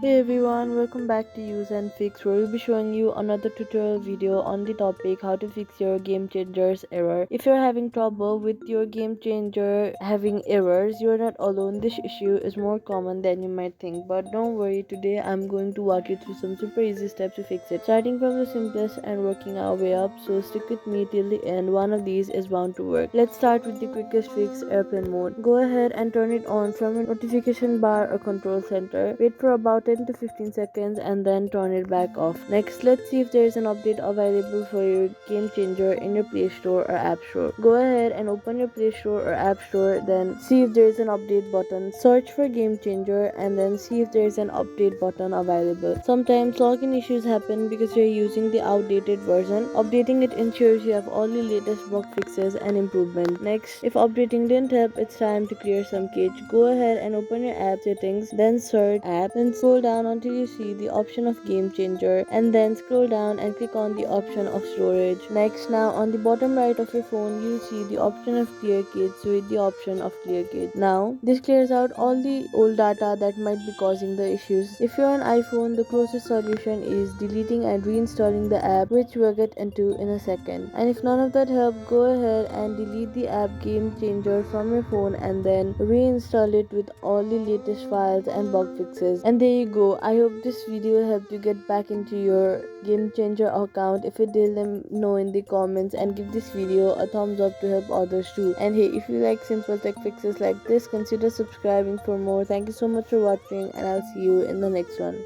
Hey everyone, welcome back to useNfix, where we'll be showing you another tutorial video on the topic how to fix your GameChanger's error. If you're having trouble with your GameChanger having errors, you're not alone. This issue is more common than you might think, but don't worry, today I'm going to walk you through some super easy steps to fix it, starting from the simplest and working our way up. So stick with me till the end. One of these is bound to work. Let's start with the quickest fix, airplane mode. Go ahead and turn it on from a notification bar or control center. Wait for about 10 to 15 seconds and then turn it back off. Next, let's see if there is an update available for your game changer in your Play Store or App Store. Go ahead and open your Play Store or App Store, then see if there is an update button. Search for game changer and then see if there is an update button available. Sometimes login issues happen because you're using the outdated version. Updating it ensures you have all the latest bug fixes and improvements. Next, if updating didn't help, it's time to clear some cache. Go ahead and open your app settings, then search app, then scroll down until you see the option of game changer, and then scroll down and click on the option of storage. Next, now on the bottom right of your phone, you'll see the option of clear cache, so hit the option of clear cache. Now, this clears out all the old data that might be causing the issues. If you're on iPhone, the closest solution is deleting and reinstalling the app, which we'll get into in a second. And if none of that helped, go ahead and delete the app game changer from your phone and then reinstall it with all the latest files and bug fixes. And there you go. I hope this video helped you get back into your game changer account. If it did, let me know in the comments and give this video a thumbs up to help others too. And hey, if you like simple tech fixes like this, consider subscribing for more. Thank you so much for watching, and I'll see you in the next one.